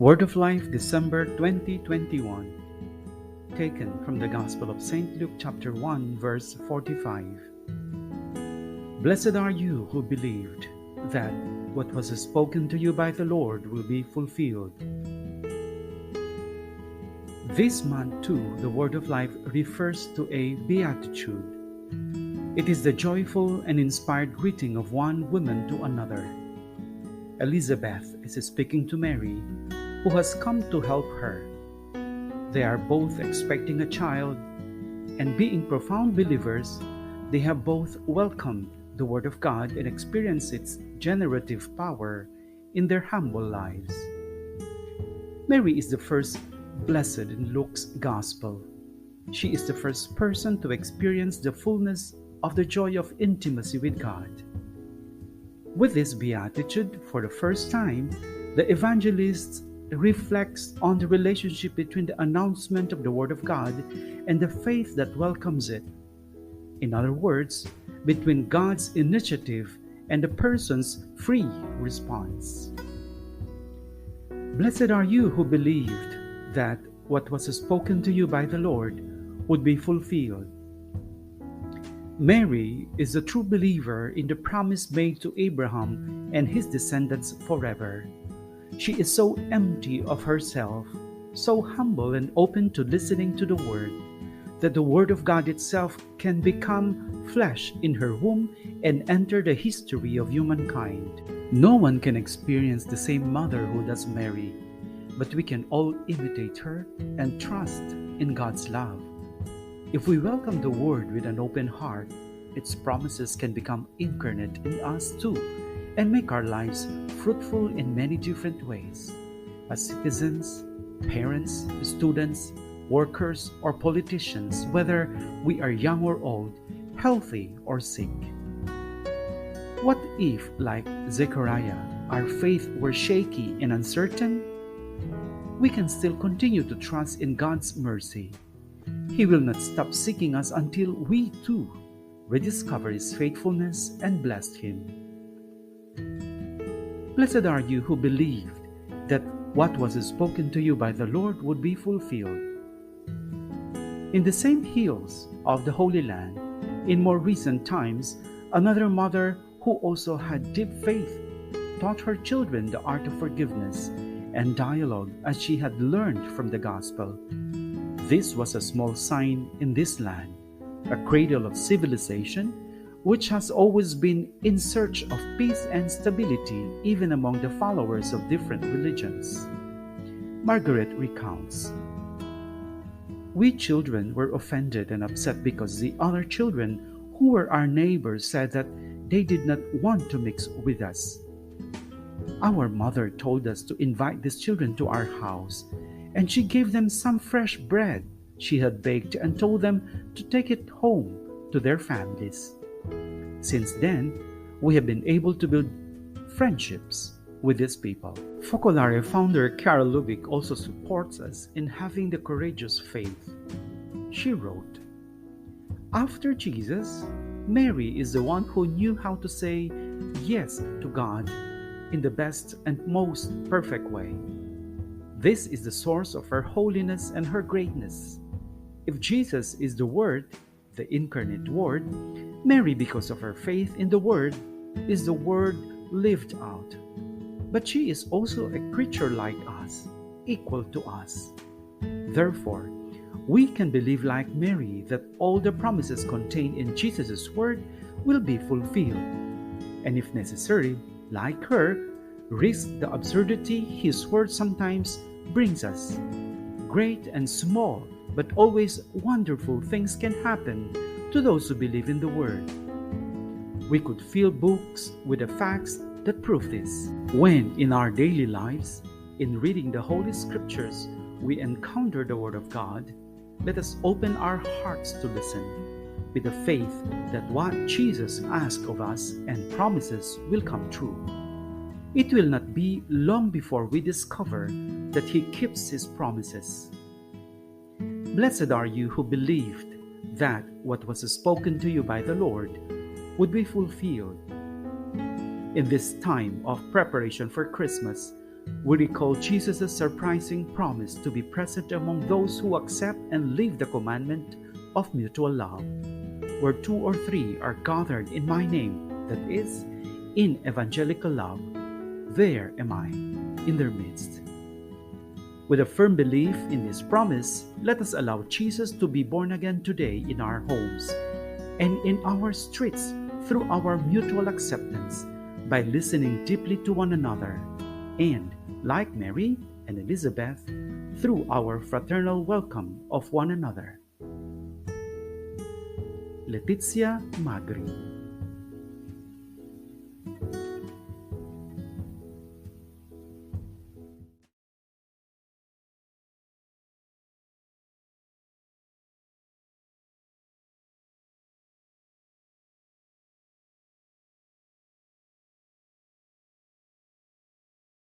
Word of Life, December 2021, taken from the Gospel of St. Luke chapter 1, verse 45. Blessed are you who believed that what was spoken to you by the Lord will be fulfilled. This month too, the Word of Life refers to a beatitude. It is the joyful and inspired greeting of one woman to another. Elizabeth is speaking to Mary, who has come to help her. They are both expecting a child, and being profound believers, they have both welcomed the Word of God and experienced its generative power in their humble lives. Mary is the first blessed in Luke's Gospel. She is the first person to experience the fullness of the joy of intimacy with God. With this beatitude, for the first time, the evangelist reflects on the relationship between the announcement of the Word of God and the faith that welcomes it. In other words, between God's initiative and the person's free response. Blessed are you who believed that what was spoken to you by the Lord would be fulfilled. Mary is a true believer in the promise made to Abraham and his descendants forever. She is so empty of herself, so humble and open to listening to the Word, that the Word of God itself can become flesh in her womb and enter the history of humankind. No one can experience the same motherhood as Mary, but we can all imitate her and trust in God's love. If we welcome the Word with an open heart, its promises can become incarnate in us too, and make our lives fruitful in many different ways. As citizens, parents, students, workers, or politicians, whether we are young or old, healthy or sick. What if, like Zechariah, our faith were shaky and uncertain? We can still continue to trust in God's mercy. He will not stop seeking us until we too rediscover His faithfulness and bless Him. Blessed are you who believed that what was spoken to you by the Lord would be fulfilled. In the same hills of the Holy Land, in more recent times, another mother who also had deep faith taught her children the art of forgiveness and dialogue as she had learned from the Gospel. This was a small sign in this land, a cradle of civilization, which has always been in search of peace and stability even among the followers of different religions. Margaret recounts, "We children were offended and upset because the other children who were our neighbors said that they did not want to mix with us. Our mother told us to invite these children to our house, and she gave them some fresh bread she had baked and told them to take it home to their families. Since then, we have been able to build friendships with these people." Focolare founder Carol Lubick also supports us in having the courageous faith. She wrote, "After Jesus, Mary is the one who knew how to say yes to God in the best and most perfect way. This is the source of her holiness and her greatness. If Jesus is the Word, the incarnate Word, Mary, because of her faith in the Word, is the Word lived out. But she is also a creature like us, equal to us. Therefore, we can believe like Mary that all the promises contained in Jesus' Word will be fulfilled, and if necessary, like her, risk the absurdity His Word sometimes brings us. Great and small, but always wonderful things can happen to those who believe in the Word. We could fill books with the facts that prove this. When in our daily lives, in reading the Holy Scriptures, we encounter the Word of God, let us open our hearts to listen, with the faith that what Jesus asked of us and promises will come true. It will not be long before we discover that He keeps His promises. Blessed are you who believed that what was spoken to you by the Lord would be fulfilled. In this time of preparation for Christmas, We recall Jesus' surprising promise to be present among those who accept and live the commandment of mutual love. Where two or three are gathered in my name, that is, in evangelical love, there am I, in their midst. With a firm belief in this promise, let us allow Jesus to be born again today in our homes and in our streets through our mutual acceptance by listening deeply to one another and, like Mary and Elizabeth, through our fraternal welcome of one another. Letizia Magri.